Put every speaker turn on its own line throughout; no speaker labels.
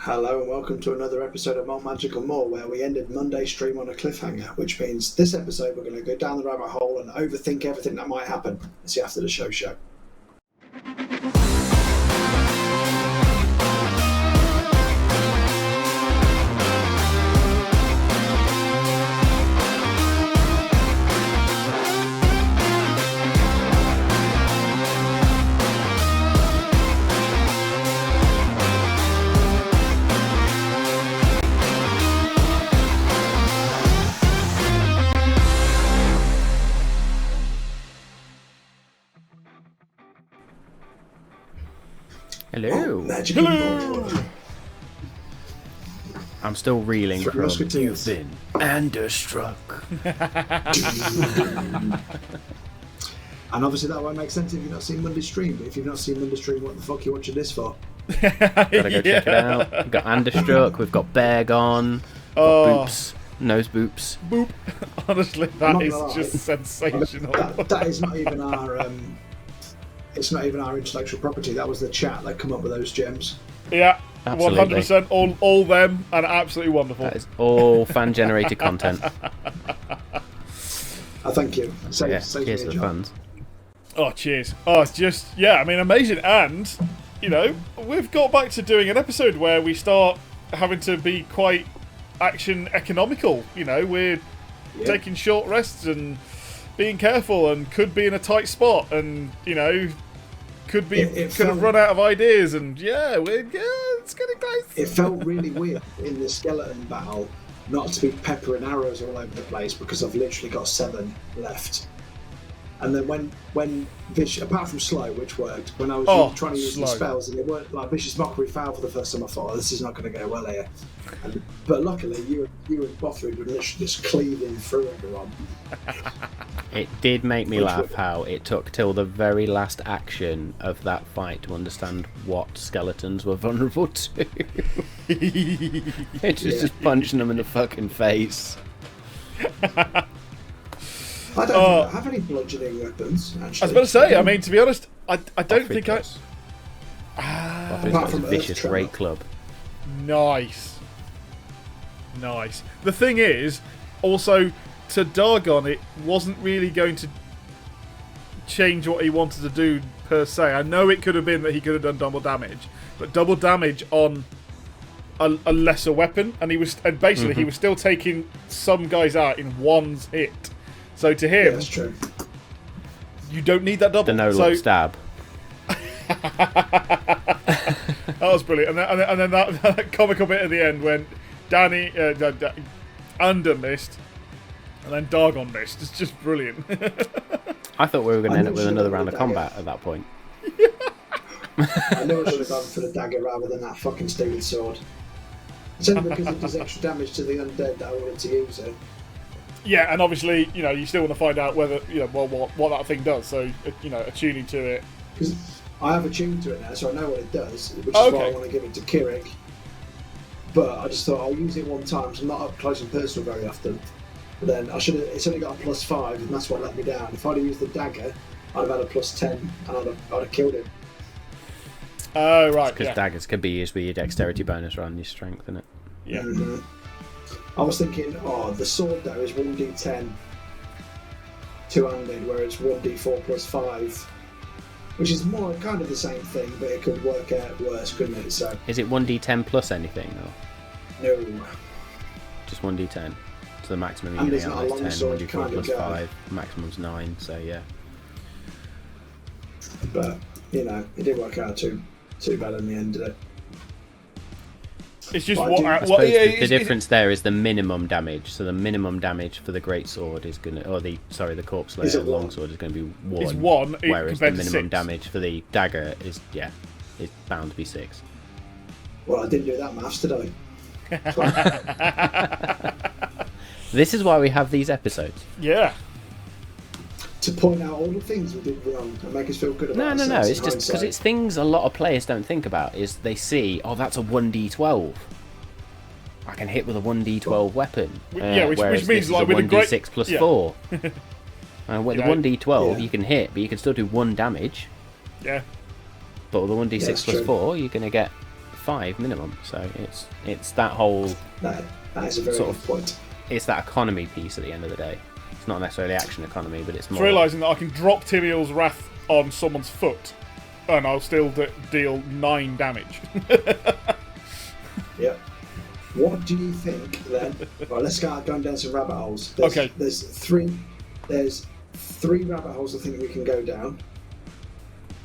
Hello and welcome to another episode of Malt Magical More, where we ended Monday's stream on a cliffhanger, which means this episode we're going to go down the rabbit hole and overthink everything that might happen. It's the After the Show show.
Hello.
Hello.
I'm still reeling
Three
from
Musketeers.
You've been understruck.
And obviously that won't make sense if you've not seen Monday stream, but if you've not seen Monday stream, what the fuck are you watching this for?
Gotta go check it out. We've got understruck, we've got Bear gone, boops, nose boops.
Boop. Honestly,
I'm
that
not
is
gonna lie.
just sensational.
That is not even our it's not even our intellectual property. That was the chat that come up with those gems.
Yeah,
Absolutely.
100%. All them, and absolutely wonderful.
That is all fan-generated content.
Thank you.
Yeah,
Saves
cheers
me
to
a
the
job.
fans.
Oh, cheers. Oh, just, yeah, I mean, amazing. And, you know, we've got back to doing an episode where we start having to be quite action economical. You know, we're taking short rests and being careful and could be in a tight spot and, you know, could have run out of ideas and, it's getting close.
It felt really weird in the skeleton battle not to be peppering arrows all over the place because I've literally got 7 left. And then when apart from slow, which worked, when I was trying to use the spells and it weren't, like Vicious Mockery failed for the first time, I thought, this is not going to go well here. But luckily, you and Bothrid were literally just cleaving through everyone.
It did make me laugh how it took till the very last action of that fight to understand what skeletons were vulnerable to. It's just punching them in the fucking face.
I don't have any bludgeoning weapons, actually.
I was about to say, I mean, to be honest, I don't think I...
Bothrid's got his vicious rake club.
Nice. The thing is, also, to Dargon, it wasn't really going to change what he wanted to do, per se. I know it could have been that he could have done double damage, but double damage on a lesser weapon, and he was still taking some guys out in one hit. So to him,
that's true.
You don't need that double.
The no-look stab.
That was brilliant. And then that comical bit at the end when Danny under missed and then Dargon missed. It's just brilliant.
I thought we were going to end up with another round of combat at that point.
I know I should have gone for the dagger rather than that fucking stupid sword. It's only because it does extra damage to the undead that I wanted to use it.
Yeah, and obviously, you know, you still want to find out whether, you know, what that thing does. So, you know, attuning to it.
Because I have attuned to it now, so I know what it does, which is why I want to give it to Kirik. But I just thought I'll use it one time, so I'm not up close and personal very often. But then it's only got a +5, and that's what let me down. If I'd have used the dagger, I'd have had a +10, and I'd have killed him.
Oh, right.
Because daggers could be used with your dexterity bonus rather than your strength, isn't it?
Yeah.
Mm-hmm. I was thinking, the sword though is 1d10 two-handed, where it's 1d4 +5, which is more kind of the same thing, but it could work out worse, couldn't it? So
is it 1d10 plus anything, or
no,
just 1d10? So the maximum
and
you
it's
can
not a
get
long
is 10,
sword
1d4
kind of
plus
guy.
5, maximum's 9, so yeah.
But you know, it didn't work out too bad in the end, did it?
It's just
the difference there is the minimum damage. So the minimum damage for the greatsword is going to, the corpse slayer longsword is going to be 1.
It's 1,
whereas the minimum
6.
damage for the dagger is bound to be 6.
Well, I didn't do that maths, did I?
This is why we have these episodes.
Yeah.
To point out all the things we did wrong and make us feel good about ourselves.
No. It's just because it's things a lot of players don't think about. Is they see, that's a 1d12. I can hit with a 1d12 weapon.
Which means like
with
a
1d6 plus 4. With the 1d12,
yeah.
you can hit, but you can still do 1 damage.
Yeah.
But with the 1d6 plus
true.
4, you're going to get 5 minimum. So it's that whole
That is a very
sort
good
of
point.
It's that economy piece at the end of the day. It's not necessarily action economy, but it's
It's
more
realising that I can drop Timiel's Wrath on someone's foot, and I'll still deal 9 damage.
Yeah. What do you think then? Right, let's start going down some rabbit holes.
Okay.
There's three rabbit holes I think we can go down.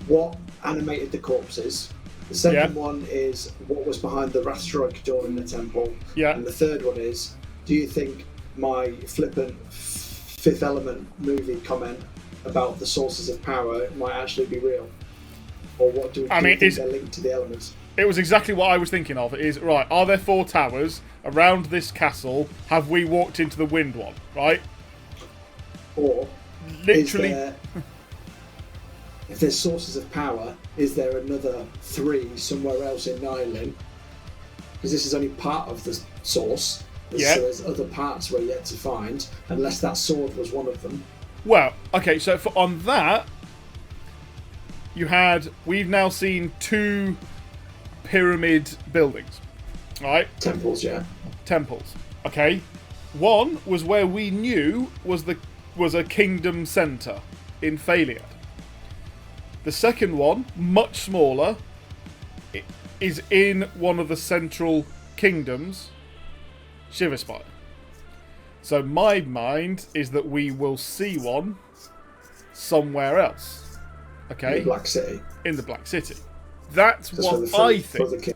What animated the corpses? The second one is what was behind the Wrathstrike door in the temple.
Yeah.
And the third one is, do you think my flippant Fifth Element movie comment about the sources of power might actually be real? Or what do you think they're linked to the elements?
It was exactly what I was thinking of. It is, right, are there 4 towers around this castle? Have we walked into the wind one, right?
Or
literally,
if there's sources of power, is there another 3 somewhere else in Nylin? Because this is only part of the source. So there's other parts we're yet to find, unless that sword was one of them.
Well, okay, so on that, we've now seen 2 pyramid buildings, right?
Temples, yeah.
Temples. Okay. One was where we knew was a kingdom centre in Phaliad. The second one, much smaller, is in one of the central kingdoms, Shiverspire. So my mind is that we will see one somewhere else. Okay?
In the Black City.
In the Black City. That's what I think.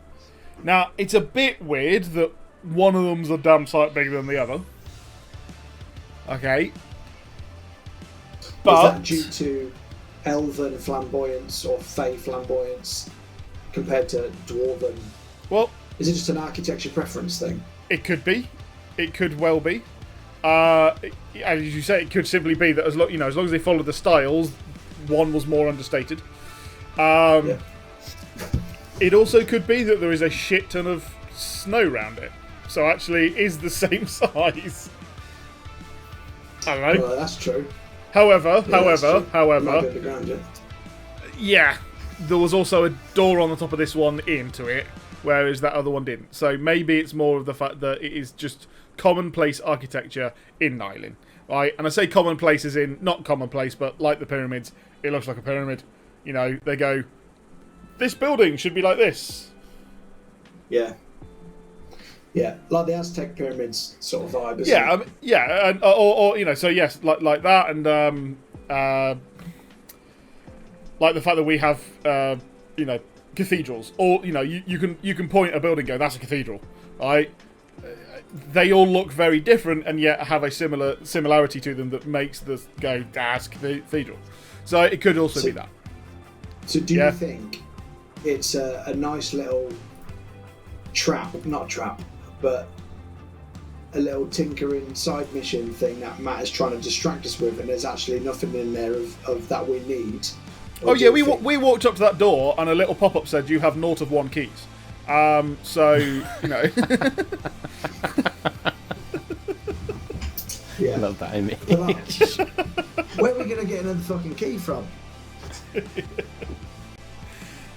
Now, it's a bit weird that one of them's a damn sight bigger than the other. Okay. But
is that due to elven flamboyance or fey flamboyance compared to dwarven?
Well,
is it just an architecture preference thing?
It could be. It could well be. As you say, it could simply be that as long as they follow the styles, one was more understated. It also could be that there is a shit ton of snow around it, so actually it is the same size. I don't know.
Well, that's true.
However,
yeah,
there was also a door on the top of this one into it, whereas that other one didn't. So maybe it's more of the fact that it is just commonplace architecture in Nylin, right? And I say commonplace as in not commonplace, but like the pyramids, it looks like a pyramid. You know, they go, this building should be like this.
Yeah. Yeah, like the Aztec pyramids sort of vibe, isn't it?
And, or so yes, like that, and like the fact that we have cathedrals, or you can point at a building and go, that's a cathedral, right? They all look very different and yet have a similarity to them that makes this go, that's cathedral. So it could also be that.
So do you think it's a nice little not trap, but a little tinkering side mission thing that Matt is trying to distract us with, and there's actually nothing in there of that we need?
Oh yeah, we walked up to that door and a little pop-up said you have 0 of 1 keys. So
Yeah.
Love that image.
Where are we gonna get another fucking key from?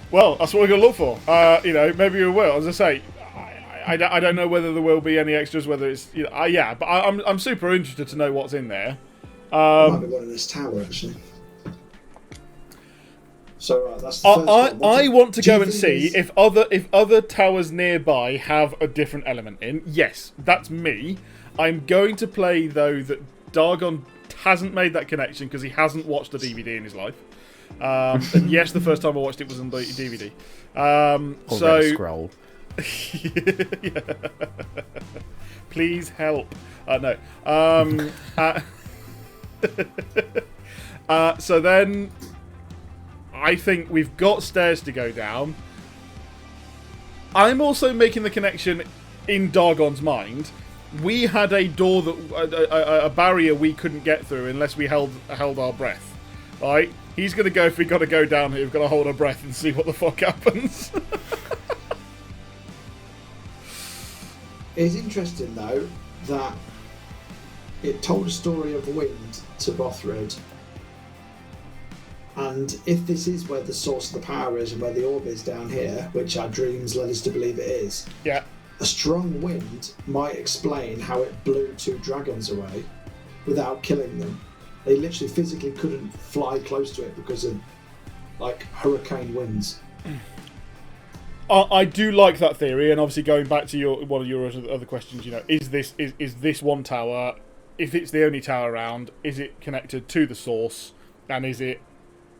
Well, that's what we're gonna look for. Maybe we will. As I say, I don't know whether there will be any extras. Whether it's but I'm super interested to know what's in there.
Might be one in this tower actually. So that's the first one.
I want to go and see if other towers nearby have a different element in. Yes, that's me. I'm going to play though that Dargon hasn't made that connection because he hasn't watched a DVD in his life. And yes, the first time I watched it was on the DVD.
So scroll.
Yeah. Please help. No. So then, I think we've got stairs to go down. I'm also making the connection in Dargon's mind. We had a door that a barrier we couldn't get through unless we held our breath. Right? He's gonna go if we got to go down here. We've got to hold our breath and see what the fuck happens.
It's interesting though that it told a story of wind to Bothrid, And if this is where the source of the power is and where the orb is down here, which our dreams led us to believe it is,
Yeah.
a strong wind might explain how it blew 2 dragons away without killing them. They literally physically couldn't fly close to it because of like hurricane winds.
I do like that theory, and obviously going back to one of your other questions, is this one tower, if it's the only tower around, is it connected to the source, and is it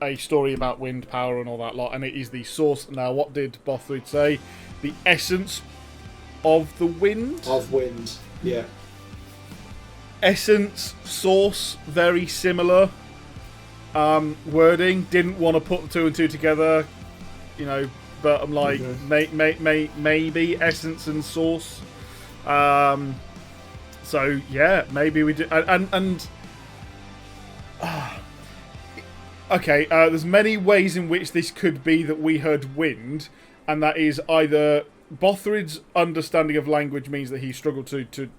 a story about wind power and all that lot? And it is the source. Now, what did Bothrid say? The essence of the wind?
Of wind, yeah.
Essence, source, very similar wording. Didn't want to put the 2 and 2 together, but I'm like, maybe essence and source. So yeah, maybe we do. Okay, there's many ways in which this could be that we heard wind, and that is either Bothrid's understanding of language means that he struggled to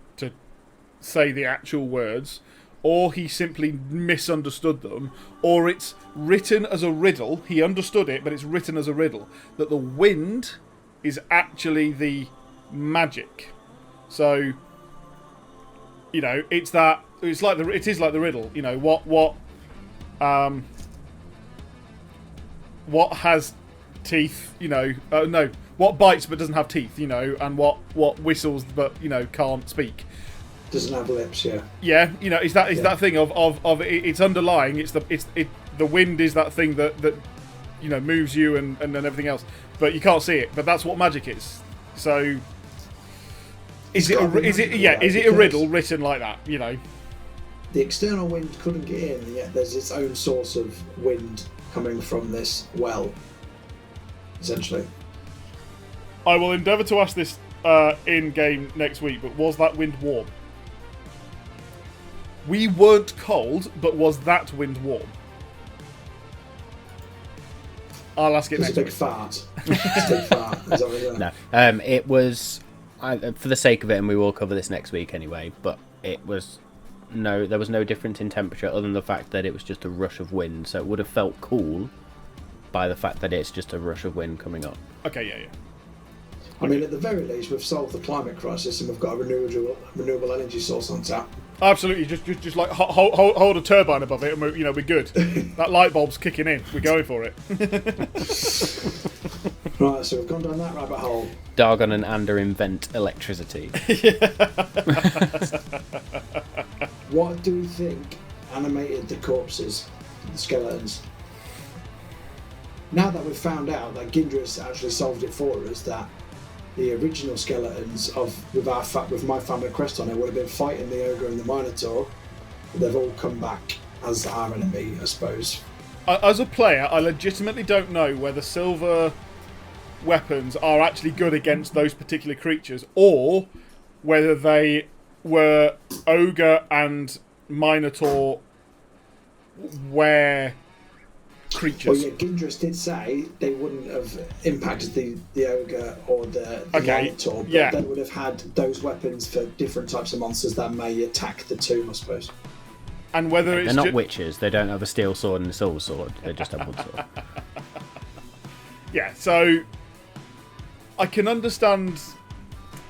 say the actual words, or he simply misunderstood them, or it's written as a riddle. He understood it, but it's written as a riddle. That the wind is actually the magic. So, it is like the riddle. What has teeth? No. What bites but doesn't have teeth? And what whistles but can't speak.
Doesn't have lips, yeah.
Yeah, is that thing of it's underlying. It's the wind is that thing that moves you and then everything else, but you can't see it. But that's what magic is. So, is it a riddle written like that?
The external wind couldn't get in, and yet there's its own source of wind coming from this well. Essentially,
I will endeavour to ask this in game next week. But was that wind warm? We weren't cold, but was that wind warm? I'll ask it next week.
It's a big fart. Is that what it is?
No, it was, for the sake of it, and we will cover this next week anyway, but there was no difference in temperature other than the fact that it was just a rush of wind, so it would have felt cool by the fact that it's just a rush of wind coming up.
Okay, yeah.
I mean, at the very least, we've solved the climate crisis and we've got a renewable energy source on tap.
Absolutely, just like hold a turbine above it, and we're good. That light bulb's kicking in. We're going for it.
Right, so we've gone down that rabbit hole.
Dargon and Ander invent electricity.
What do we think animated the corpses, the skeletons? Now that we've found out that Gindris actually solved it for us, that the original skeletons with my family crest on it would have been fighting the ogre and the minotaur, but they've all come back as our enemy, I suppose.
As a player, I legitimately don't know whether silver weapons are actually good against those particular creatures, or whether they were ogre and minotaur creatures.
Well, yeah, Gindris did say they wouldn't have impacted the ogre or the minotaur, but they would have had those weapons for different types of monsters that may attack the tomb, I suppose.
And whether
they're not witches, they don't have a steel sword and a silver sword, they just have wood sword.
Yeah, so I can understand.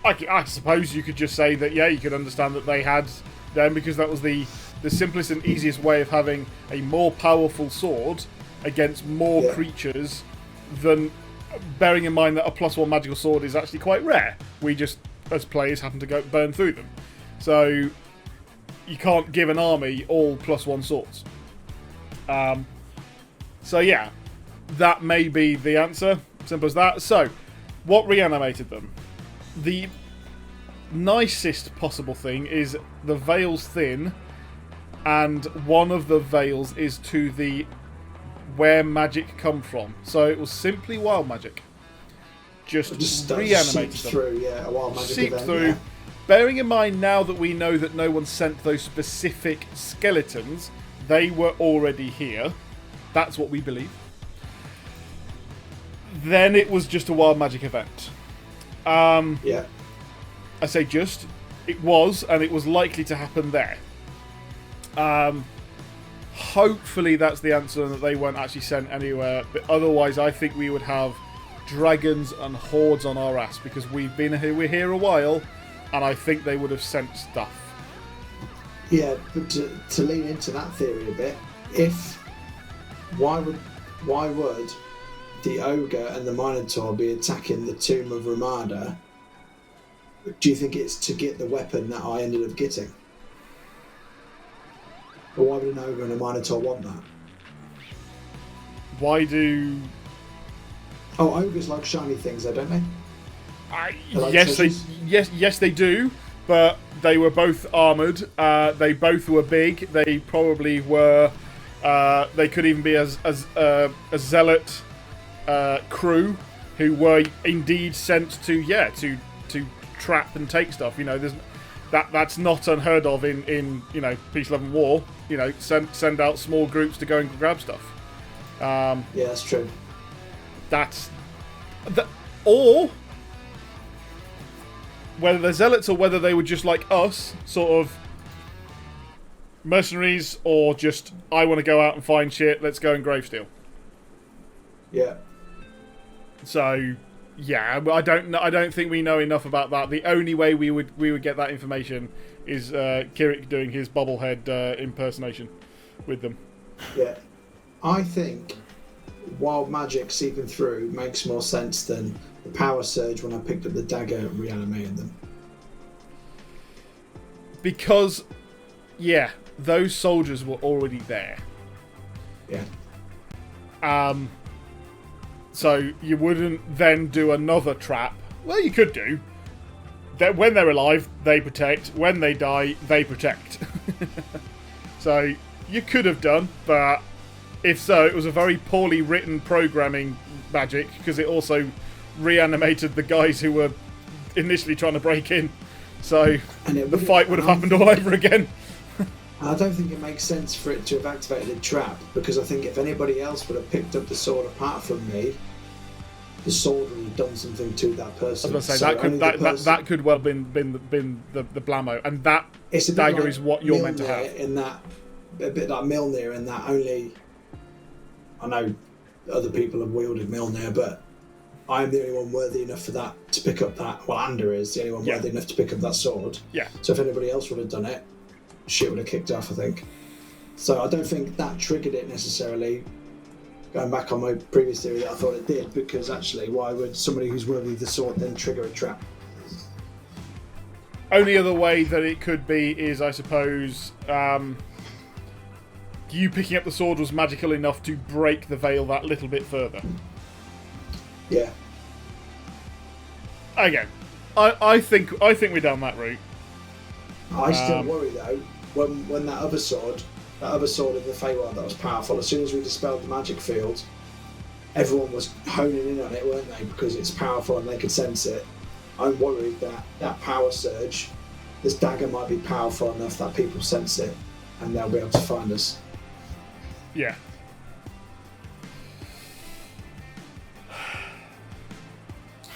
I suppose you could just say that, you could understand that they had them because that was the simplest and easiest way of having a more powerful sword against more creatures than, bearing in mind that a +1 magical sword is actually quite rare. We just, as players, happen to burn through them. So you can't give an army all +1 swords. So yeah, that may be the answer. Simple as that. So, what reanimated them? The nicest possible thing is the veil's thin, and one of the veils is to the where magic come from. So it was simply wild magic. Just reanimated them.
Through, a wild magic
seeped
event,
through.
yeah.
Bearing in mind now that we know that no one sent those specific skeletons, they were already here. That's what we believe. Then it was just a wild magic event.
Yeah.
I say just. It was, and it was likely to happen there. Hopefully that's the answer and that they weren't actually sent anywhere. But otherwise, I think we would have dragons and hordes on our ass because we're here a while, and I think they would have sent stuff.
Yeah, but to lean into that theory a bit, why would the ogre and the minotaur be attacking the tomb of Ramada? Do you think it's to get the weapon that I ended up getting? Or why would an ogre and a minotaur want that?
Why do...
Oh, ogres like shiny things, though, don't they? Like
yes, they do. But they were both armoured. They both were big. They probably were. They could even be a zealot crew who were indeed sent to trap and take stuff. You know, that's not unheard of in Peace, Love and War. You know, send out small groups to go and grab stuff.
Yeah, that's true.
Or whether they're zealots or whether they were just like us, sort of mercenaries, or just I want to go out and find shit. Let's go and gravesteal.
Yeah.
So, yeah, I don't think we know enough about that. The only way we would get that information is Kirik doing his bobblehead impersonation with them.
Yeah, I think wild magic seeping through makes more sense than the power surge when I picked up the dagger and reanimated them.
Because, yeah, those soldiers were already there.
Yeah.
So you wouldn't then do another trap. Well, you could do. That when they're alive, they protect. When they die, they protect. So you could have done, but if so, it was a very poorly written programming magic because it also reanimated the guys who were initially trying to break in. So the fight would have happened all over again.
I don't think it makes sense for it to have activated a trap because I think if anybody else would have picked up the sword apart from me, the sword would have done something to that person.
I was going to say that could well have been the blammo, and that dagger
like
is what you're meant to have.
In that, a bit like Milner, in that only I know other people have wielded Milner, but I'm the only one worthy enough for that to pick up that. Well, Ander is the only one worthy enough to pick up that sword.
Yeah.
So if anybody else would have done it, shit would have kicked off, I think. So I don't think that triggered it necessarily. Going back on my previous theory that I thought it did, because actually, why would somebody who's worthy of the sword then trigger a trap?
Only other way that it could be is, I suppose, you picking up the sword was magical enough to break the veil that little bit further.
Yeah.
Again, I think we're down that route.
I still worry though when that other sword in the Feywild that was powerful. As soon as we dispelled the magic field, everyone was honing in on it, weren't they? Because it's powerful and they could sense it. I'm worried that power surge, this dagger might be powerful enough that people sense it and they'll be able to find us.
Yeah.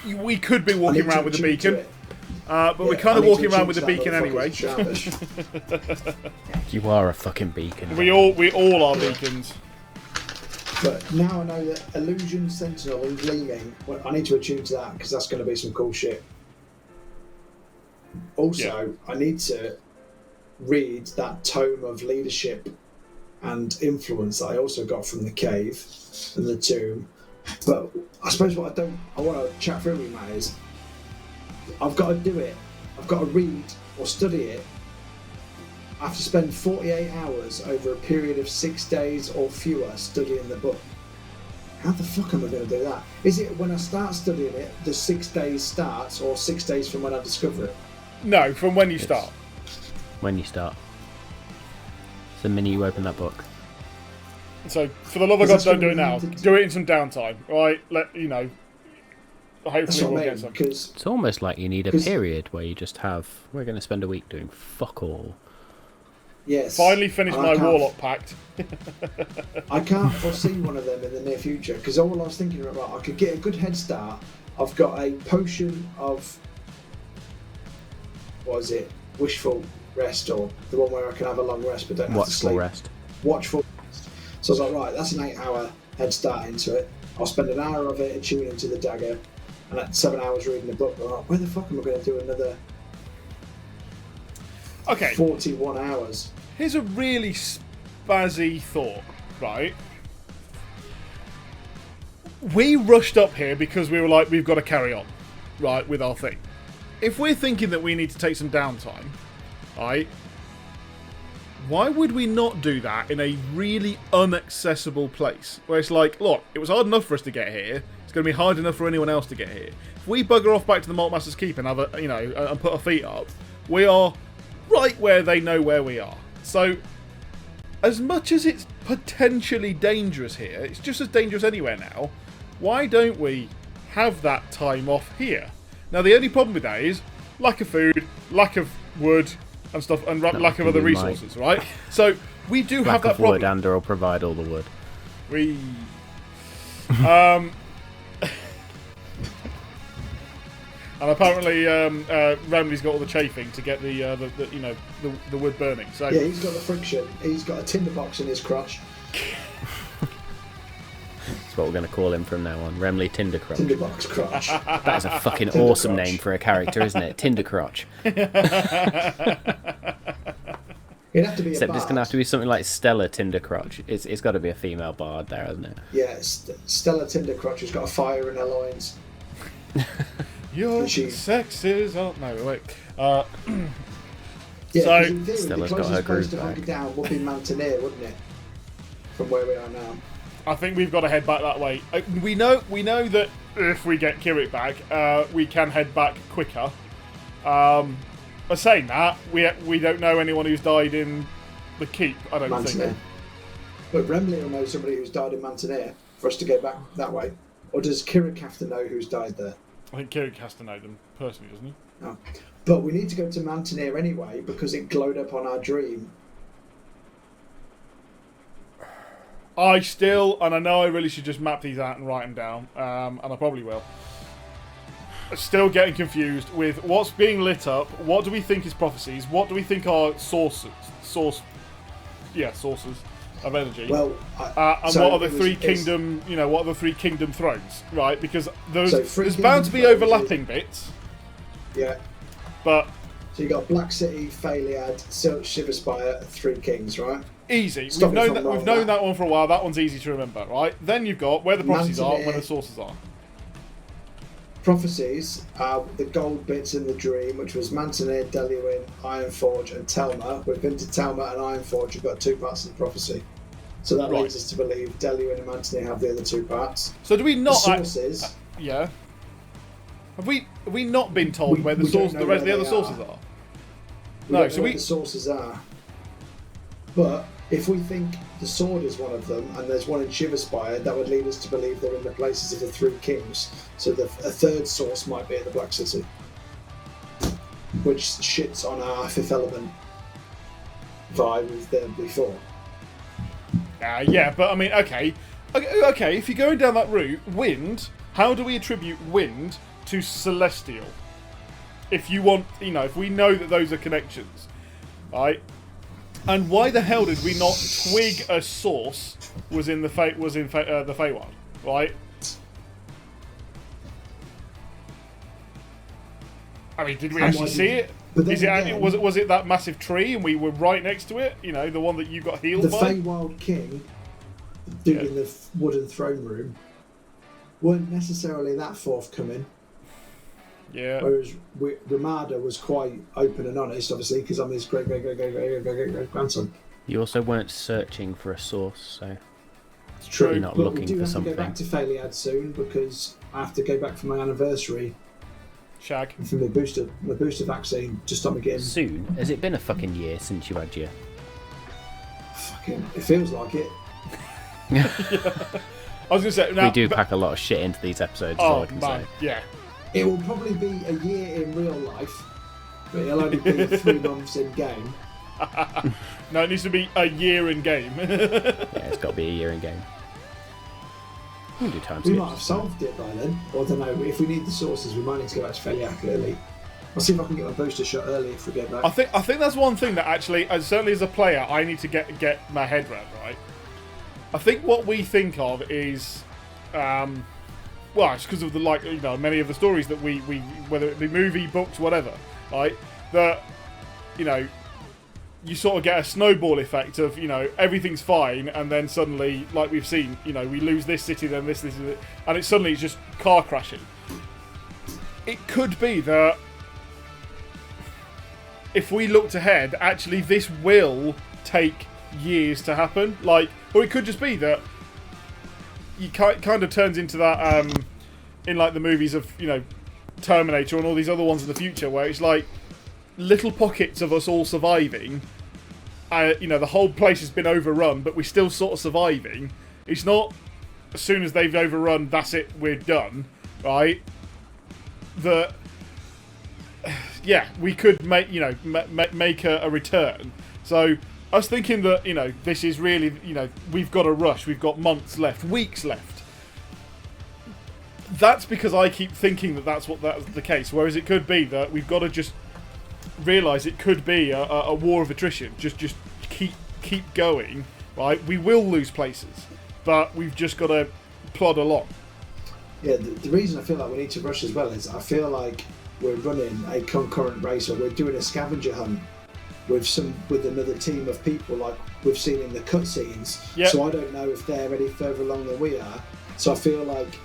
We could be walking around with a beacon. But we're kind of walking around with a beacon anyway.
You are a fucking beacon.
We all are beacons.
But now I know that Illusion, Sentinel and Gleaming, well, I need to attune to that because that's going to be some cool shit. Also, I need to read that tome of leadership and influence that I also got from the cave and the tomb. But I suppose what I want to chat through with Matt is I've got to do it. I've got to read or study it. I have to spend 48 hours over a period of 6 days or fewer studying the book. How the fuck am I going to do that? Is it when I start studying it, the 6 days starts, or 6 days from when I discover it?
No, from when you start.
When you start. It's the minute you open that book.
So, for the love of God, don't do it now. Do it in some downtime, right? Hopefully we'll get some.
It's almost like you need a period where you just have, we're going to spend a week doing fuck all.
Yes.
Finally finished my Warlock Pact.
I can't foresee one of them in the near future, because all I was thinking about, I could get a good head start. I've got a potion of, what is it, wishful rest, or the one where I can have a long rest but don't have to sleep.
Watchful rest.
Watchful So I was like, right, that's an 8-hour head start into it. I'll spend an hour of it tuning to the dagger, and at 7 hours reading the book. I'm like, where the fuck am I going to do another 41 hours?
Here's a really spazzy thought, right? We rushed up here because we were like, we've got to carry on, right, with our thing. If we're thinking that we need to take some downtime, right, why would we not do that in a really inaccessible place? Where it's like, look, it was hard enough for us to get here. It's going to be hard enough for anyone else to get here. If we bugger off back to the Malt Master's Keep and have a, and put our feet up, we are right where they know where we are. So, as much as it's potentially dangerous here, it's just as dangerous anywhere now. Why don't we have that time off here? Now, the only problem with that is lack of food, lack of wood and stuff, and lack of other resources, right? So we do have that problem.
Wood, and I'll provide all the wood.
And apparently, Remley's got all the chafing to get the wood burning. So
yeah, he's got the friction. He's got a tinderbox in his crotch.
That's what we're going to call him from now on. Remley Tindercrotch.
Tinderbox crotch.
That is a fucking awesome name for a character, isn't it? Tindercrotch.
It'd have to be
Except
a bard.
it's going to have to be something like Stella Tindercrotch. It's got to be a female bard there, hasn't it?
Yeah, Stella Tindercrotch has got a fire in her loins.
Your sex is... Oh, no, wait.
Yeah,
So,
in theory,
Stella's
the
got her
closest place
groove
to
back.
hunker down would be Mantineer, wouldn't it? From where we are now.
I think we've got to head back that way. We know that if we get Kirik back, we can head back quicker. But saying that, we don't know anyone who's died in the keep. I don't
Mantineer.
think.
But Remley will know somebody who's died in Mantineer for us to go back that way. Or does Kirik have to know who's died there?
I think Kirik has to know them personally, doesn't he?
No. But we need to go to Mantineer anyway because it glowed up on our dream.
And I know I really should just map these out and write them down, and I probably will. Still getting confused with what's being lit up. What do we think is prophecies? What do we think are sources of energy?
Well,
and
so
what are the three kingdom? What are the three kingdom thrones? Right, because there's
kingdom
bound to be
thrones
overlapping bits.
Yeah.
But
so you got Black City, Phalead, Shiverspire, Three Kings, right?
Easy.
Stop
We've known that one for a while. That one's easy to remember, right? Then you've got where the prophecies are and where the sources are.
Prophecies are the gold bits in the dream, which was Mantineer, Deluin, Ironforge, and Telma. We've been to Telma and Ironforge. We've got two parts of the prophecy. So that leads us to believe Deluin and Mantineer have the other two parts.
So do we not...
The sources...
yeah. Have we not been told where the rest of the other sources are?
No, so where the sources are. But if we think the sword is one of them, and there's one in Shiverspire, that would lead us to believe they're in the places of the Three Kings. So a third source might be in the Black City, which shits on our Fifth Element vibe we've there before.
Yeah, but I mean, okay. If you're going down that route, wind. How do we attribute wind to celestial? If you want, if we know that those are connections, right? And why the hell did we not twig a source was in the Feywild, right? I mean, did we actually see it? Was it that massive tree and we were right next to it? The one that you got healed by?
The Feywild King, dude in the wooden throne room, weren't necessarily that forthcoming.
Yeah.
Whereas Ramada was quite open and honest, obviously, because I'm his great grandson.
You also weren't searching for a source, so
It's true.
you're not
But
looking
we do
for
have
something.
to go back to Phalead soon because I have to go back for my anniversary
Shag.
for my booster vaccine to stop me getting.
Soon? Has it been a fucking year since you had your...
Fucking, it feels like it.
I was going to say... Now,
we do pack a lot of shit into these episodes, is all I can say.
Yeah.
It will probably be a year in real life, but it'll only be 3 months in game.
No, it needs to be a year in game.
Yeah, it's got to be a year in game. We can do time
We
skips.
might have solved it by then, or I don't know. If we need the sources, we might need to go back to Phalead early. I'll see if I can get my booster shot early if we get back.
I think that's one thing that actually, certainly as a player, I need to get my head around, right? I think what we think of is, well, it's because of the many of the stories that we whether it be movie, books, whatever, right? That you sort of get a snowball effect of everything's fine, and then suddenly, like we've seen, we lose this city, then this, and it's just car crashing. It could be that if we looked ahead, actually this will take years to happen. Or it could just be that you kind of turns into that in like the movies of Terminator and all these other ones in the future, where it's like little pockets of us all surviving. The whole place has been overrun, but we're still sort of surviving. It's not as soon as they've overrun, that's it, we're done, right? That we could make make a return. So I was thinking that this is really we've got a rush. We've got months left, weeks left. That's because I keep thinking that's the case. Whereas it could be that we've got to just realise it could be a war of attrition. Just keep going. Right, we will lose places, but we've just got to plod along.
Yeah, the reason I feel like we need to rush as well is I feel like we're running a concurrent race, or we're doing a scavenger hunt with another team of people, like we've seen in the cutscenes.
Yep.
So I don't know if they're any further along than we are. So I feel like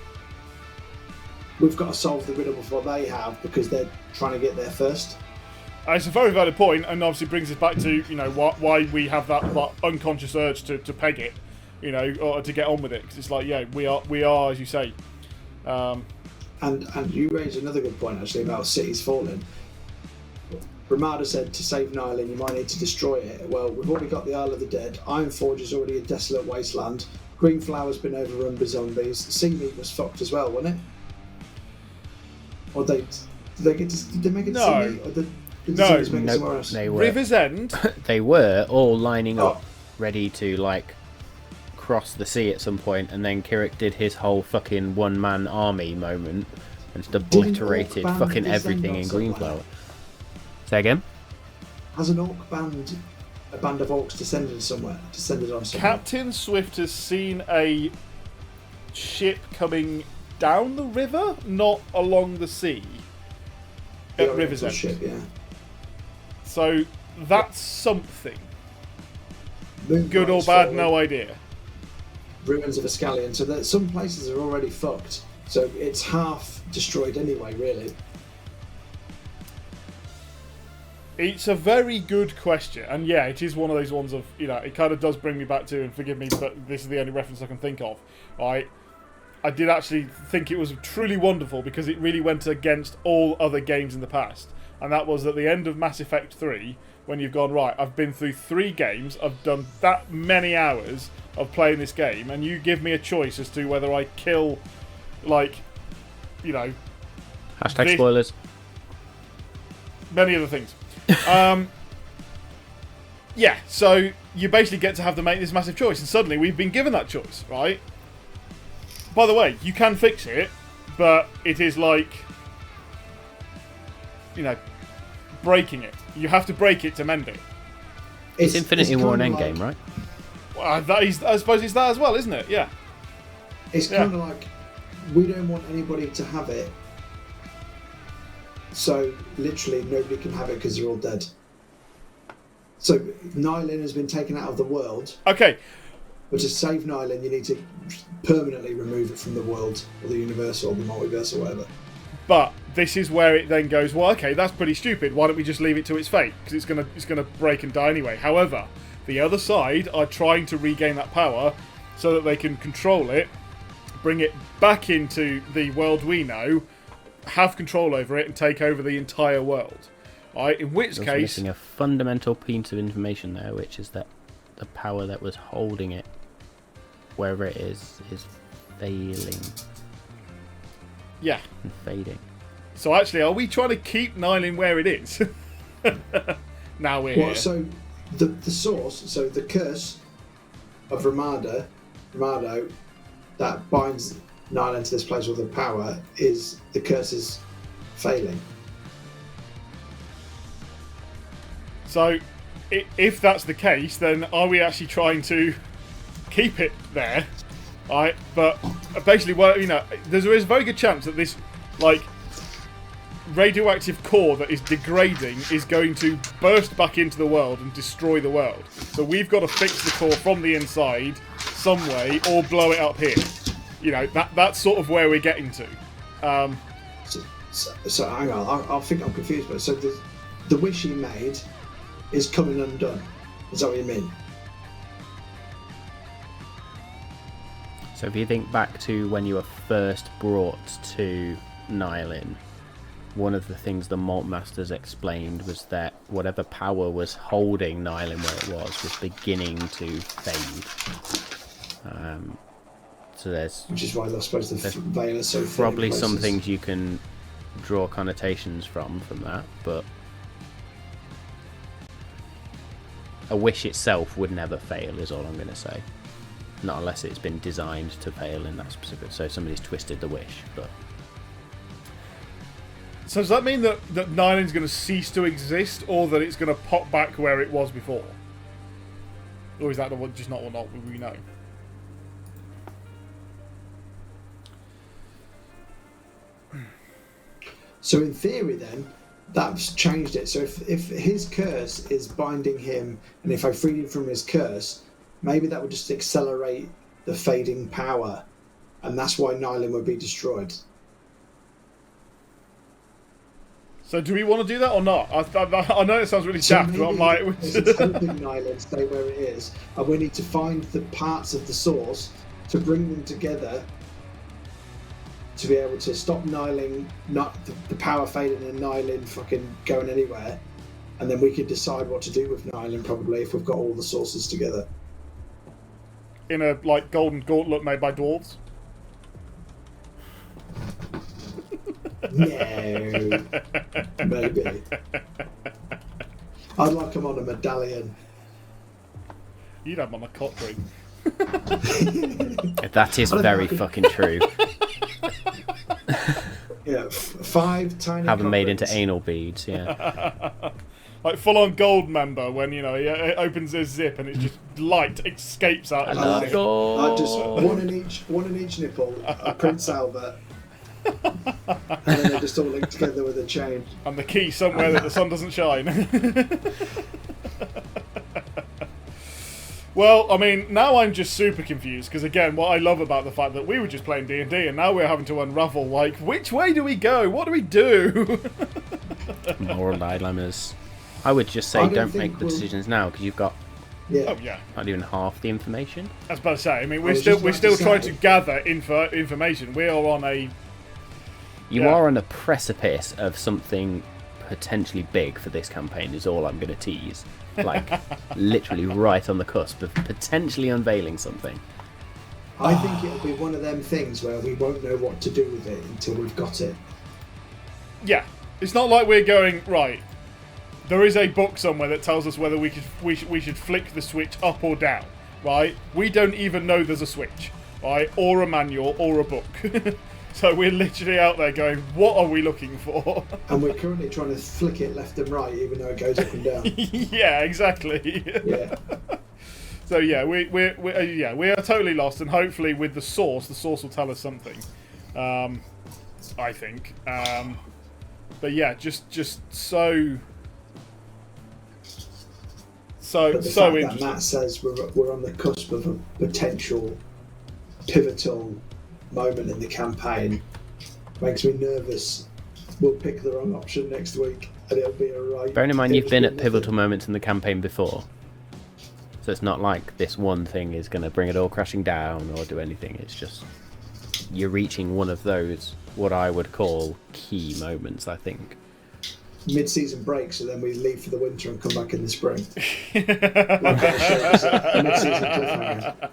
we've got to solve the riddle before they have, because they're trying to get there first.
It's a very valid point, and obviously brings us back to why we have that unconscious urge to peg it, or to get on with it, because it's like we are as you say.
And you raised another good point actually about cities falling. Ramada said to save Nylon you might need to destroy it. Well, we've already got the Isle of the Dead. Ironforge is already a desolate wasteland. Greenflower's been overrun by zombies. Seamead was fucked as well, wasn't it? Or did they make it to Seamead? Or did the zombies make it somewhere else?
They were.
River's End.
They were all lining up, ready to cross the sea at some point, and then Kirik did his whole fucking one-man army moment and just obliterated fucking everything in Greenflower. Say again?
Has an orc band, a band of orcs descended on somewhere?
Captain Swift has seen a ship coming down the river, not along the sea. At River's End.
Ship, yeah.
So that's something. Good or bad, no idea.
Ruins of Ascalion. So that some places are already fucked. So it's half destroyed anyway, really.
It's a very good question, and it is one of those ones of it kind of does bring me back to, and forgive me, but this is the only reference I can think of. Right, I did actually think it was truly wonderful because it really went against all other games in the past, and that was at the end of Mass Effect 3 when you've gone right. I've been through 3 games, I've done that many hours of playing this game, and you give me a choice as to whether I kill,
Hashtag spoilers.
Many other things. So you basically get to have to make this massive choice, and suddenly we've been given that choice, right? By the way, you can fix it, but it is breaking it. You have to break it to mend it.
It's Infinity War and Endgame, right?
Well, I suppose it's that as well, isn't it? Yeah.
It's kind of like we don't want anybody to have it. So literally nobody can have it because they're all dead. So Nylon has been taken out of the world.
Okay.
But to save Nylon, you need to permanently remove it from the world, or the universe, or the multiverse, or whatever.
But this is where it then goes, well, okay, that's pretty stupid. Why don't we just leave it to its fate? Because it's gonna break and die anyway. However, the other side are trying to regain that power so that they can control it, bring it back into the world we know, have control over it, and take over the entire world. Right? In which case,
missing a fundamental piece of information there, which is that the power that was holding it, wherever it is failing.
Yeah.
And fading.
So actually, are we trying to keep Nylon where it is? Now we're here.
So the source, so the curse of Ramado that binds Nylon to this place with the power is the curse is failing.
So if that's the case, then are we actually trying to keep it there, right? But basically, there is a very good chance that this, like, radioactive core that is degrading is going to burst back into the world and destroy the world. So we've got to fix the core from the inside some way, or blow it up here. That's sort of where we're getting to.
So hang on, I think I'm confused. But so the wish he made is coming undone. Is that what you mean?
So if you think back to when you were first brought to Nylin, one of the things the Malt Masters explained was that whatever power was holding Nylin where it was beginning to fade. So
which is why they're supposed to veil us so thin
probably
in
some
places.
things you can draw connotations from that, but a wish itself would never fail, is all I'm going to say. Not unless it's been designed to fail in that specific. So somebody's twisted the wish, but.
So does that mean that Nylin's going to cease to exist, or that it's going to pop back where it was before? Or is that just not what we know?
So in theory, then that's changed it. So if his curse is binding him, and if I freed him from his curse, maybe that would just accelerate the fading power, and that's why Nylin would be destroyed.
So do we want to do that or not? I know it sounds really daft, but I'm like...
It's helping Nylin stay where it is, and we need to find the parts of the source to bring them together to be able to stop Nylin, not the power fading and Nylin fucking going anywhere, and then we could decide what to do with Nylin probably if we've got all the sources together.
In a like golden gauntlet made by dwarves?
No, maybe. I'd like him on a medallion.
You'd have him on a cock ring.
That is very fucking true.
Yeah, 5 tiny.
Have them made into
rings.
anal beads, yeah.
Like full-on gold member when, he opens his zip and it's just light escapes out of the zip.
Just one in each nipple, a Prince Albert, and then they just all link together with a chain.
And the key somewhere that the sun doesn't shine. Well, I mean, now I'm just super confused, because again, what I love about the fact that we were just playing D&D and now we're having to unravel, like, which way do we go? What do we do?
Moral dilemmas. I would just say don't make the decisions now, because you've got
Oh yeah,
not even half the information.
I was about to say, I mean, we're still trying to gather information. We are on a...
You are on a precipice of something potentially big for this campaign, is all I'm going to tease. Like, literally right on the cusp of potentially unveiling something.
I think it'll be one of them things where we won't know what to do with it until we've got it.
Yeah, it's not like we're going, right, there is a book somewhere that tells us whether we should flick the switch up or down, right? We don't even know there's a switch, right? Or a manual, or a book. So we're literally out there going, what are we looking for?
And we're currently trying to flick it left and right, even though it goes up and down.
Yeah, exactly.
Yeah.
So yeah, we are totally lost, and hopefully with the source will tell us something. I think. But yeah, just so
But the fact
interesting.
that Matt says we're on the cusp of a potential pivotal moment in the campaign makes me nervous. We'll pick the wrong option next week, and it'll be a right.
Bearing in mind you've been at pivotal moments in the campaign before, so it's not like this one thing is going to bring it all crashing down or do anything. It's just you're reaching one of those, what I would call key moments, I think.
Mid-season break, so then we leave for the winter and come back in the spring. Like our shows, mid-season cliffhanger.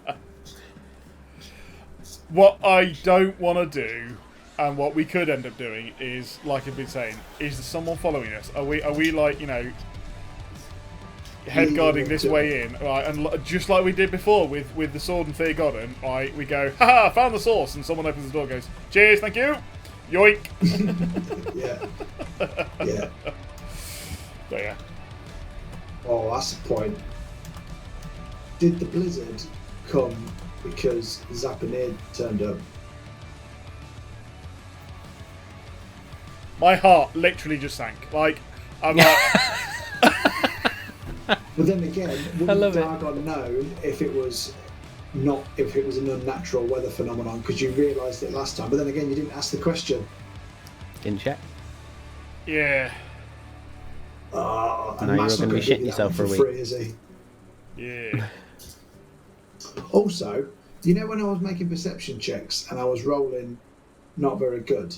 What I don't want to do, and what we could end up doing, is, like I've been saying, is there someone following us? Are we like, head guarding this way in, right? And just like we did before with the sword and Theogodin, right? We go, haha, found the source, and someone opens the door and goes, cheers, thank you, yoink.
Yeah. Yeah.
So yeah.
Oh, that's the point. Did the blizzard come because Zapanir turned up.
My heart literally just sank. Like, I'm like...
But then again,
I love
wouldn't Dargon know if it was an unnatural weather phenomenon, because you realised it last time? But then again, you didn't ask the question.
Didn't check.
Yeah.
And
Now you're
Matt's
going
not
to be
gonna give
shitting
you that
yourself for a
one
week.
free, is he?
Yeah.
Also, you know when I was making perception checks and I was rolling not very good,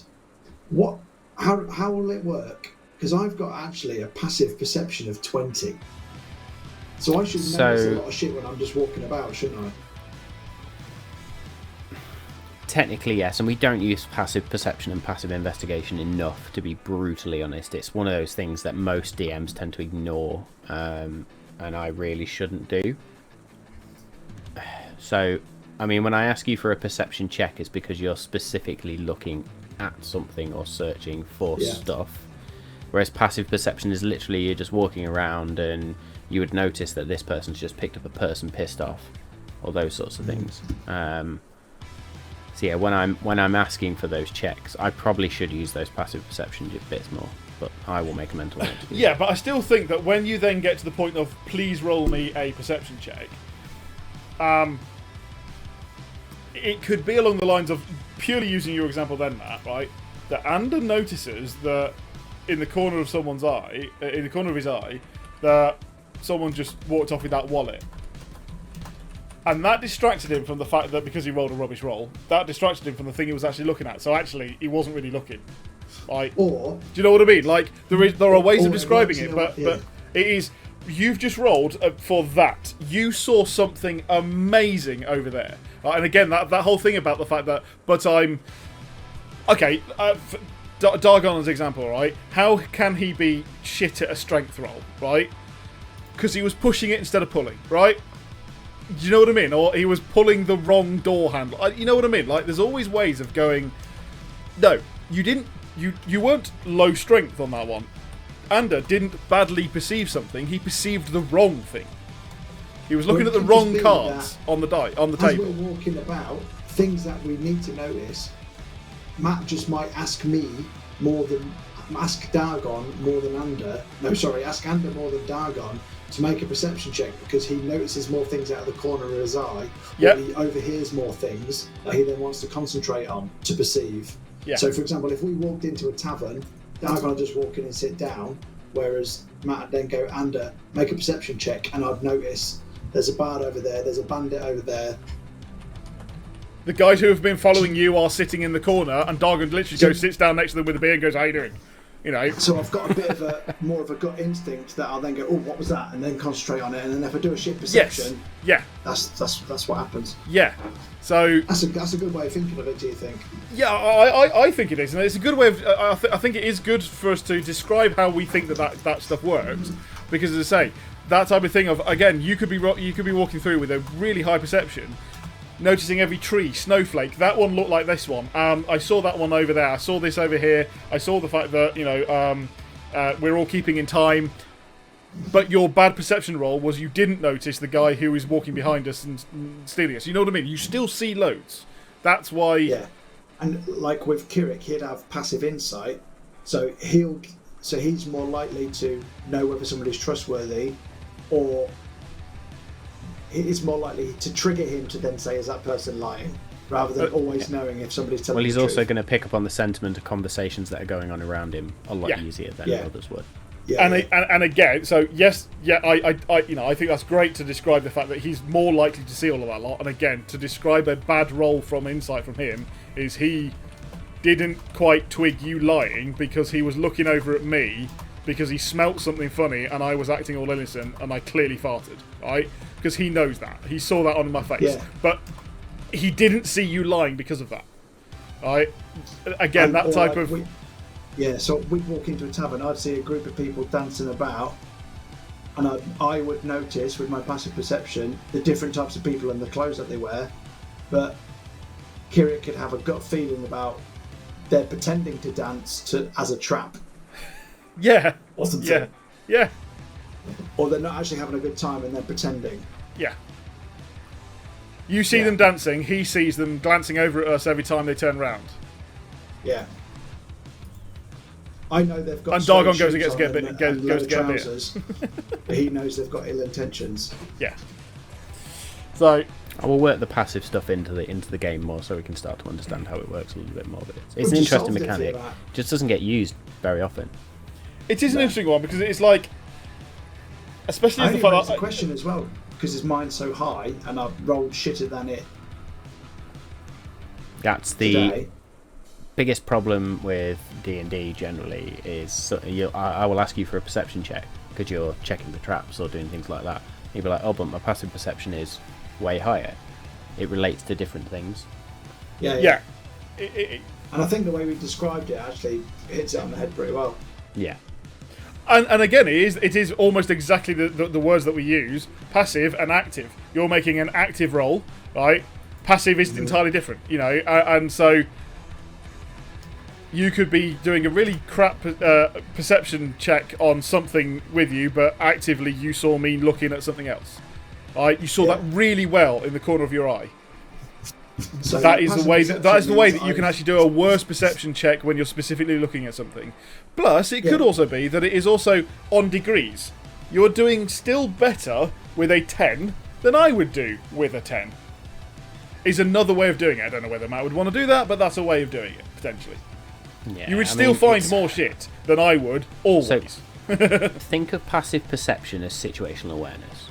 how will it work? Because I've got actually a passive perception of 20. So I should notice a lot of shit when I'm just walking about, shouldn't I?
Technically, yes, and we don't use passive perception and passive investigation enough, to be brutally honest. It's one of those things that most DMs tend to ignore, and I really shouldn't do. So, I mean, when I ask you for a perception check, it's because you're specifically looking at something or searching for stuff. Whereas passive perception is literally you're just walking around and you would notice that this person's just picked up a person pissed off, or those sorts of things. So yeah, when I'm asking for those checks, I probably should use those passive perception bits more, but I will make a mental note.
Yeah, but I still think that when you then get to the point of please roll me a perception check, it could be along the lines of, purely using your example then, Matt, right? That Ander notices that in the corner of someone's eye, that someone just walked off with that wallet. And that distracted him from the fact that, because he rolled a rubbish roll, that distracted him from the thing he was actually looking at. So actually, he wasn't really looking. Like, do you know what I mean? Like, there are ways of describing it, but it is, you've just rolled for that. You saw something amazing over there. And again, that whole thing about the fact that, but I'm... Okay, Dargon's example, right? How can he be shit at a strength roll, right? Because he was pushing it instead of pulling, right? Do you know what I mean? Or he was pulling the wrong door handle. You know what I mean? Like, there's always ways of going... No, you didn't... You weren't low strength on that one. Ander didn't badly perceive something. He perceived the wrong thing. He was looking at the wrong cards on the table.
As we're walking about, things that we need to notice, Matt just might ask Dargon more than Ander. No, sorry, ask Ander more than Dargon to make a perception check, because he notices more things out of the corner of his eye.
Yep.
Or he overhears more things that he then wants to concentrate on to perceive.
Yeah.
So, for example, if we walked into a tavern, Dargon would just walk in and sit down, whereas Matt would then go, Ander, make a perception check, and I'd notice there's a bard over there, there's a bandit over there.
The guys who have been following you are sitting in the corner, and Dargon literally goes, sits down next to them with a beer and goes, how you doing? You know.
So I've got a bit of more of a gut instinct that I'll then go, oh, what was that? And then concentrate on it. And then if I do a shit perception, that's what happens.
Yeah. So
that's a good way of thinking of it. Do you think?
Yeah, I think it is, and it's a good way of. I think it is good for us to describe how we think that stuff works, because as I say, that type of thing of, again, you could be walking through with a really high perception, noticing every tree, snowflake. That one looked like this one. I saw that one over there. I saw this over here. I saw the fact that, you know, we're all keeping in time. But your bad perception roll was you didn't notice the guy who is walking behind us and stealing us. You know what I mean? You still see loads. That's why.
Yeah, and like with Kirik, he'd have passive insight, so he's more likely to know whether somebody's trustworthy, or it's more likely to trigger him to then say, is that person lying, rather than always knowing if somebody's telling the truth.
Well, he's also going to pick up on the sentiment of conversations that are going on around him a lot easier than others would.
Yeah,
and again, so yes, I think that's great to describe the fact that he's more likely to see all of that lot. And again, to describe a bad roll from insight from him is he didn't quite twig you lying because he was looking over at me because he smelt something funny and I was acting all innocent and I clearly farted, right? Because he knows that. He saw that on my face.
Yeah.
But he didn't see you lying because of that, right? Again, that type of...
Yeah, so we'd walk into a tavern, I'd see a group of people dancing about, and I would notice with my passive perception the different types of people and the clothes that they wear, but Kirik could have a gut feeling about they're pretending to dance as a trap.
Yeah.
Or something.
Yeah.
Or they're not actually having a good time and they're pretending.
Yeah. You see them dancing, he sees them glancing over at us every time they turn round.
Yeah. I know they've got.
And Dargon goes
shoes
to get a
on
bit,
and
goes to get a beer.
trousers, but he knows they've got ill intentions.
Yeah. So
I will work the passive stuff into the game more, so we can start to understand how it works a little bit more. But it's
Well,
an
just
interesting
solved it for
mechanic.
that.
Just doesn't get used very often.
it is an interesting one because it's like, especially
I
as the
only
fact
raised
that
the question as well because his mind's so high, and I've rolled shitter than it
That's the
today.
biggest problem with D&D generally is I will ask you for a perception check because you're checking the traps or doing things like that. You'll be like, oh, but my passive perception is way higher. It relates to different things.
Yeah.
It,
And I think the way we described it actually hits it on the head pretty well.
Yeah.
and again, it is almost exactly the words that we use: passive and active. You're making an active roll, right? Passive is entirely different, you know, and so you could be doing a really crap perception check on something with you, but actively you saw me looking at something else. Right? You saw that really well in the corner of your eye.
So
That is the way. That is the way that you
means
can actually do a worse perception check when you're specifically looking at something. Plus, it could also be that it is also on degrees. You're doing still better with a 10 than I would do with a 10. Is another way of doing it. I don't know whether Matt would want to do that, but that's a way of doing it potentially.
Yeah,
You would still find more shit than I would always.
Think of passive perception as situational awareness.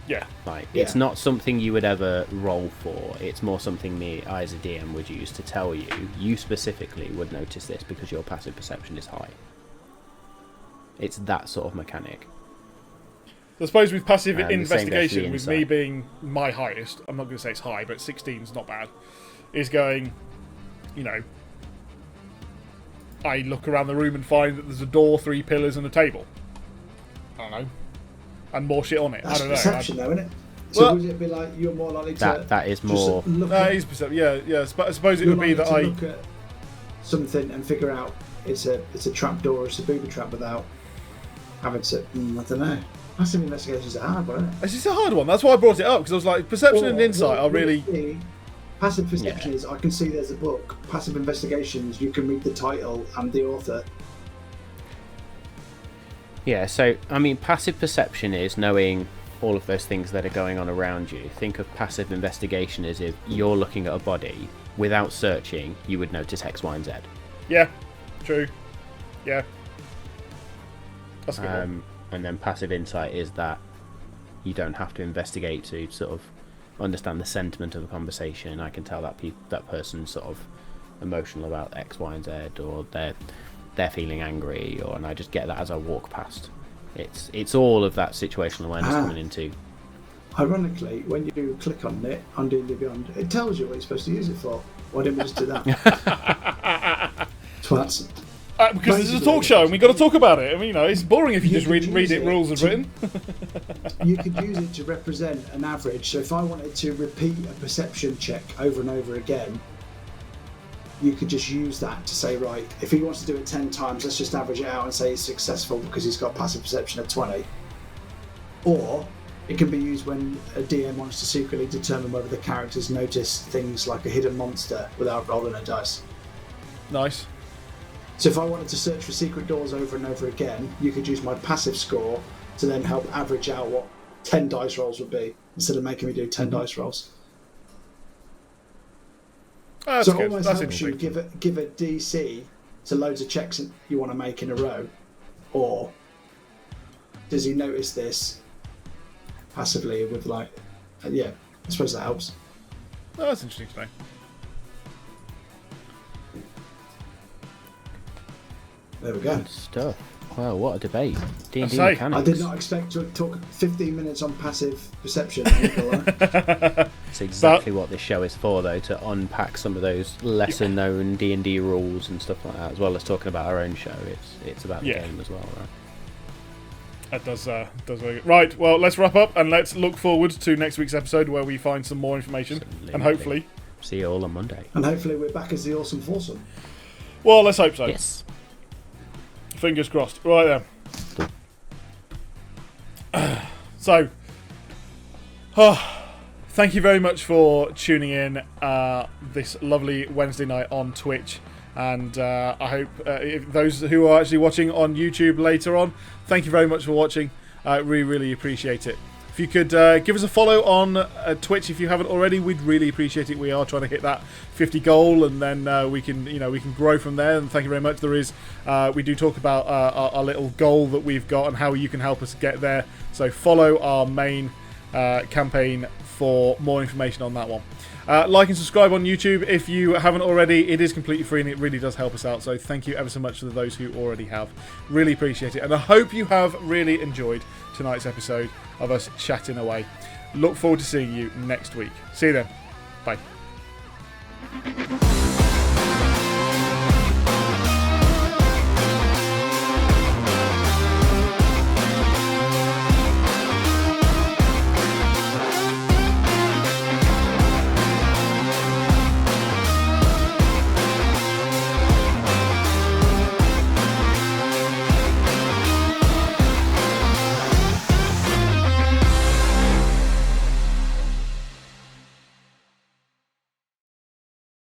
Yeah.
Like, it's not something you would ever roll for. It's more something I as a DM would use to tell you specifically would notice this because your passive perception is high. It's that sort of mechanic.
I suppose with passive
And the same goes for
investigation,
the
with me
insight.
being my highest, I'm not going to say it's high, but 16's not bad, is going, you know, I look around the room and find that there's a door, 3 pillars, and a table. I don't know. And more shit on it.
That's
I don't know.
perception, though, isn't it? So
Well-
would it be like you're more likely to
That is
just
more.
look
No,
at,
it is perception. Yeah, yeah. I suppose it
you're
would be
likely
that
to
I.
look at something and figure out it's a trap door or it's a booby trap without having to. I don't know. Passive investigation is a hard one, isn't it?
It's just a hard one. That's why I brought it up because I was like, perception and insight are really.
Passive perception is I can see there's a book. Passive investigations, you can read the title and the author.
Yeah, so, I mean, passive perception is knowing all of those things that are going on around you. Think of passive investigation as if you're looking at a body, without searching, you would notice X, Y, and Z.
Yeah, true. Yeah. That's a good one.
And then passive insight is that you don't have to investigate to sort of understand the sentiment of a conversation. I can tell that that person's sort of emotional about X, Y, and Z, or they're feeling angry, and I just get that as I walk past. It's all of that situational awareness coming into.
Ironically, when you click on it on D&D Beyond, it tells you what you're supposed to use it for. Why didn't we just do that? Twats.
Because this is a talk show and we've got to talk about it. I mean, you know, it's boring if you just read
use
it rules as written.
You could use it to represent an average. So if I wanted to repeat a perception check over and over again, you could just use that to say, right, if he wants to do it 10 times, let's just average it out and say he's successful because he's got passive perception of 20. Or it can be used when a DM wants to secretly determine whether the characters notice things like a hidden monster without rolling a dice.
Nice.
So if I wanted to search for secret doors over and over again, you could use my passive score to then help average out what 10 dice rolls would be, instead of making me do 10 dice rolls.
Oh, that's
So it
good.
almost
That's
helps you
interesting.
give a DC to loads of checks you want to make in a row, or does he notice this passively with like, yeah, I suppose that helps.
Oh, that's interesting to know.
There we go.
Good stuff. Wow, what a debate. D&D
say,
mechanics.
I did not expect to talk 15 minutes on passive perception. I'm not gonna lie.
It's exactly what this show is for, though, to unpack some of those lesser-known D&D rules and stuff like that, as well as talking about our own show. It's about the game as well, right?
That does very good. Right, well, let's wrap up and let's look forward to next week's episode where we find some more information.
Absolutely.
And hopefully...
See you all on Monday.
And hopefully we're back as the awesome foursome.
Well, let's hope so.
Yes.
Fingers crossed. Right then. So, thank you very much for tuning in this lovely Wednesday night on Twitch. And I hope if those who are actually watching on YouTube later on, thank you very much for watching. We really appreciate it. If you could give us a follow on Twitch if you haven't already, we'd really appreciate it. We are trying to hit that 50 goal, and then we can grow from there. And thank you very much. We do talk about our little goal that we've got and how you can help us get there. So follow our main campaign for more information on that one. Like and subscribe on YouTube if you haven't already. It is completely free and it really does help us out. So thank you ever so much to those who already have. Really appreciate it. And I hope you have really enjoyed tonight's episode of us chatting away. Look forward to seeing you next week. See you then. Bye.